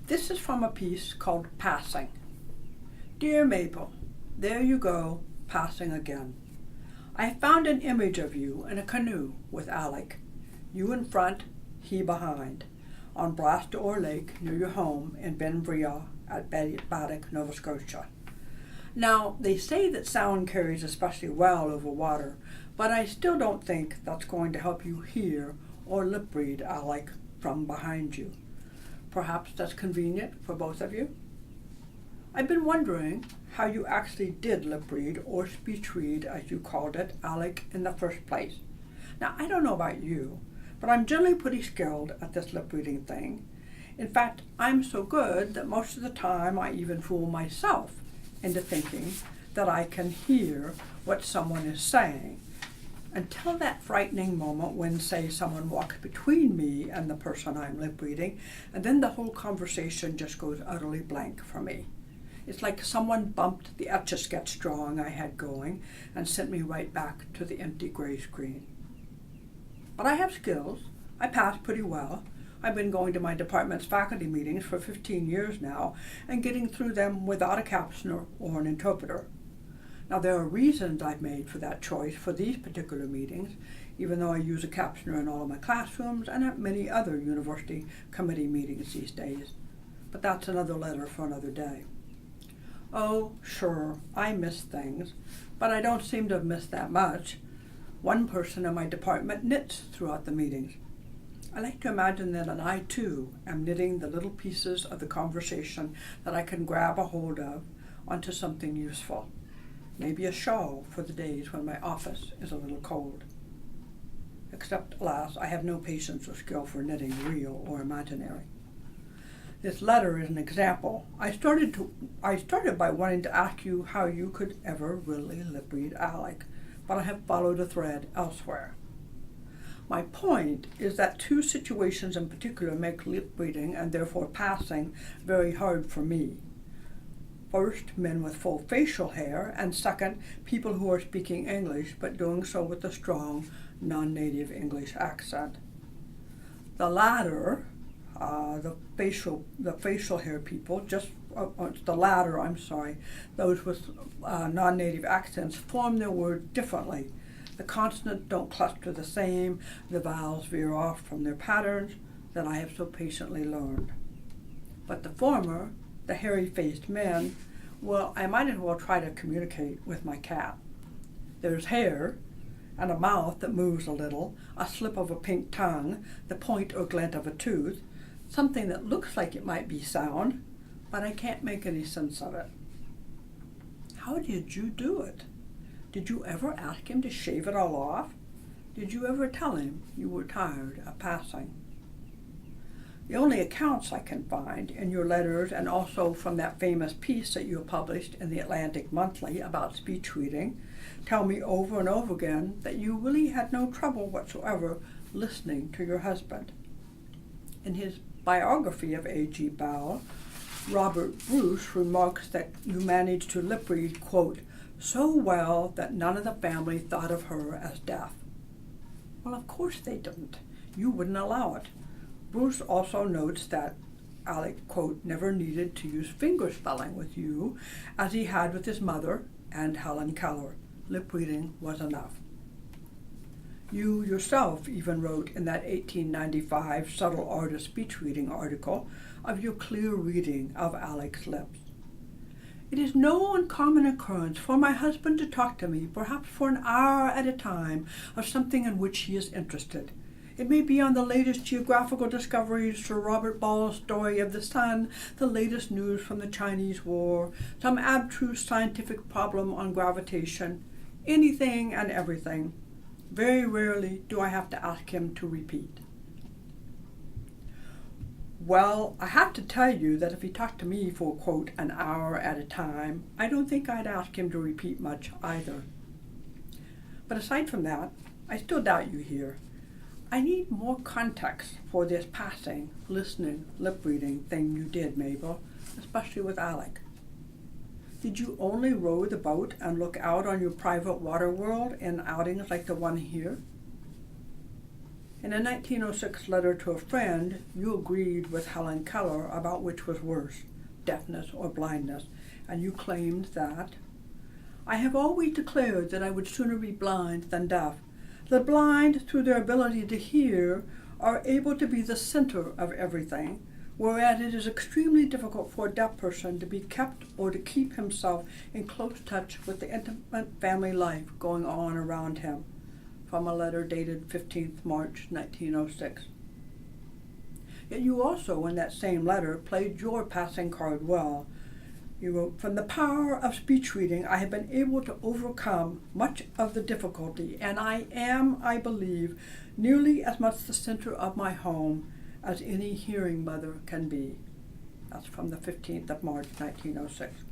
This is from a piece called Passing. Dear Mabel, there you go, passing again. I found an image of you in a canoe with Alec, you in front, he behind, on Brastor Lake near your home in Benbria at Baddock, Nova Scotia. Now, they say that sound carries especially well over water, but I still don't think that's going to help you hear or lip read Alec from behind you. Perhaps that's convenient for both of you? I've been wondering how you actually did lip read or speech read, as you called it, Alec, in the first place. Now, I don't know about you, but I'm generally pretty skilled at this lip reading thing. In fact, I'm so good that most of the time I even fool myself into thinking that I can hear what someone is saying, until that frightening moment when, say, someone walks between me and the person I'm lip reading, and then the whole conversation just goes utterly blank for me. It's like someone bumped the Etch-a-Sketch drawing I had going and sent me right back to the empty gray screen. But I have skills. I pass pretty well. I've been going to my department's faculty meetings for 15 years now and getting through them without a captioner or an interpreter. Now, there are reasons I've made for that choice for these particular meetings, even though I use a captioner in all of my classrooms and at many other university committee meetings these days. But that's another letter for another day. Oh, sure, I miss things, but I don't seem to have missed that much. One person in my department knits throughout the meetings. I like to imagine that I, too, am knitting the little pieces of the conversation that I can grab a hold of onto something useful. Maybe a shawl for the days when my office is a little cold. Except, alas, I have no patience or skill for knitting real or imaginary. This letter is an example. I started by wanting to ask you how you could ever really lip read Alec, but I have followed a thread elsewhere. My point is that two situations in particular make lip reading and therefore passing very hard for me. First, men with full facial hair, and second, people who are speaking English but doing so with a strong, non-native English accent. The latter, the facial hair people, those with non-native accents form their word differently. The consonants don't cluster the same, the vowels veer off from their patterns that I have so patiently learned. But the former, the hairy-faced men, well, I might as well try to communicate with my cat. There's hair, and a mouth that moves a little, a slip of a pink tongue, the point or glint of a tooth, something that looks like it might be sound, but I can't make any sense of it. How did you do it? Did you ever ask him to shave it all off? Did you ever tell him you were tired of passing? The only accounts I can find in your letters and also from that famous piece that you published in the Atlantic Monthly about speech reading tell me over and over again that you really had no trouble whatsoever listening to your husband. In his biography of A.G. Bowell, Robert Bruce remarks that you managed to lip read, quote, so well that none of the family thought of her as deaf. Well, of course they didn't. You wouldn't allow it. Bruce also notes that Alec, quote, never needed to use finger spelling with you as he had with his mother and Helen Keller. Lip reading was enough. You yourself even wrote in that 1895 Subtle Art of Speech Reading article of your clear reading of Alec's lips. It is no uncommon occurrence for my husband to talk to me, perhaps for an hour at a time, of something in which he is interested. It may be on the latest geographical discoveries, Sir Robert Ball's story of the sun, the latest news from the Chinese War, some abstruse scientific problem on gravitation, anything and everything. Very rarely do I have to ask him to repeat. Well, I have to tell you that if he talked to me for, quote, an hour at a time, I don't think I'd ask him to repeat much either. But aside from that, I still doubt you here. I need more context for this passing, listening, lip reading thing you did, Mabel, especially with Alec. Did you only row the boat and look out on your private water world in outings like the one here? In a 1906 letter to a friend, you agreed with Helen Keller about which was worse, deafness or blindness, and you claimed that, "I have always declared that I would sooner be blind than deaf. The blind, through their ability to hear, are able to be the center of everything, whereas it is extremely difficult for a deaf person to be kept or to keep himself in close touch with the intimate family life going on around him." From a letter dated 15th March 1906. Yet you also, in that same letter, played your passing card well. You wrote, "From the power of speech reading, I have been able to overcome much of the difficulty, and I am, I believe, nearly as much the center of my home as any hearing mother can be." That's from the 15th of March, 1906.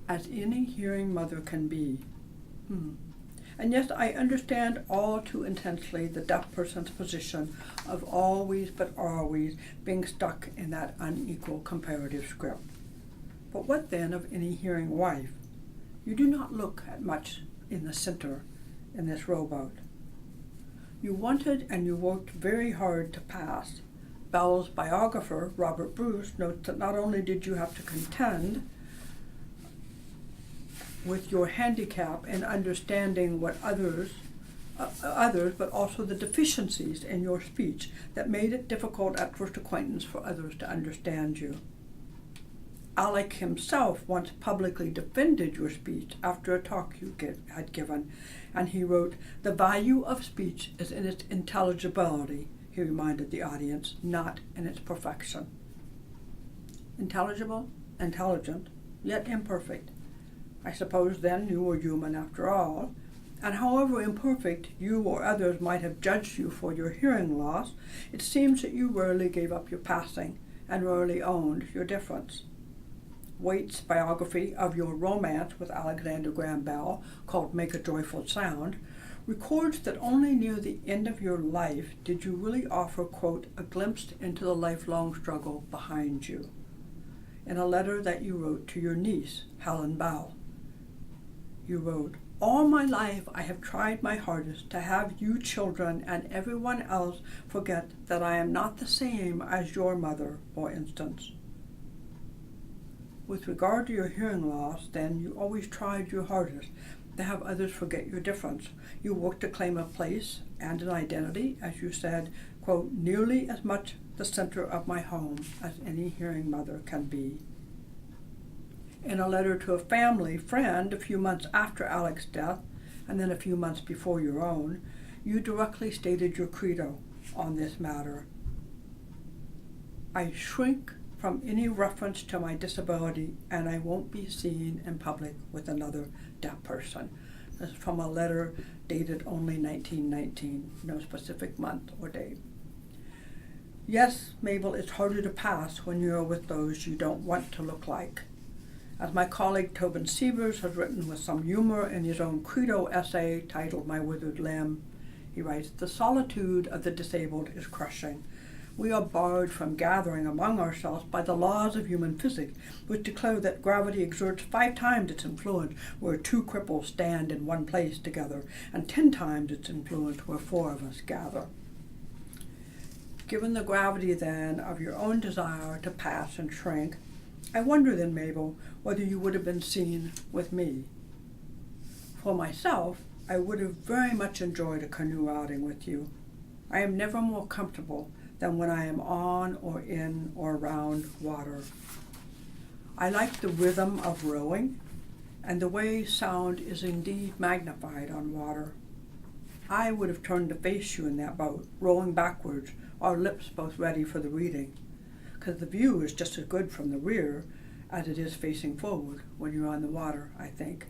As any hearing mother can be. And yes, I understand all too intensely the deaf person's position of always but always being stuck in that unequal comparative script. But what then of any hearing wife? You do not look at much in the center in this rowboat. You wanted and you worked very hard to pass. Bell's biographer, Robert Bruce, notes that not only did you have to contend with your handicap in understanding what others, but also the deficiencies in your speech that made it difficult at first acquaintance for others to understand you. Alec himself once publicly defended your speech after a talk you had given, and he wrote, "The value of speech is in its intelligibility," he reminded the audience, "not in its perfection." Intelligible, intelligent, yet imperfect. I suppose then you were human after all, and however imperfect you or others might have judged you for your hearing loss, it seems that you rarely gave up your passing and rarely owned your difference. Waite's biography of your romance with Alexander Graham Bell, called Make a Joyful Sound, records that only near the end of your life did you really offer, quote, "a glimpse into the lifelong struggle behind you," in a letter that you wrote to your niece, Helen Bell. You wrote, "All my life I have tried my hardest to have you children and everyone else forget that I am not the same as your mother, for instance." With regard to your hearing loss, then, you always tried your hardest to have others forget your difference. You worked to claim a place and an identity, as you said, quote, "nearly as much the center of my home as any hearing mother can be." In a letter to a family friend a few months after Alec's death, and then a few months before your own, you directly stated your credo on this matter. "I shrink from any reference to my disability, and I won't be seen in public with another deaf person." This is from a letter dated only 1919, no specific month or date. Yes, Mabel, it's harder to pass when you're with those you don't want to look like. As my colleague Tobin Sievers has written with some humor in his own credo essay titled My Withered Limb, he writes, "The solitude of the disabled is crushing. We are barred from gathering among ourselves by the laws of human physics, which declare that gravity exerts 5 times its influence where 2 cripples stand in one place together, and 10 times its influence where 4 of us gather." Given the gravity, then, of your own desire to pass and shrink, I wonder then, Mabel, whether you would have been seen with me. For myself, I would have very much enjoyed a canoe outing with you. I am never more comfortable than when I am on or in or around water. I like the rhythm of rowing, and the way sound is indeed magnified on water. I would have turned to face you in that boat, rowing backwards, our lips both ready for the reading, because the view is just as good from the rear as it is facing forward when you're on the water, I think.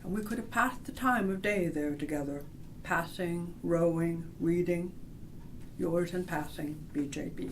And we could have passed the time of day there together, passing, rowing, reading. Yours in passing, BJB.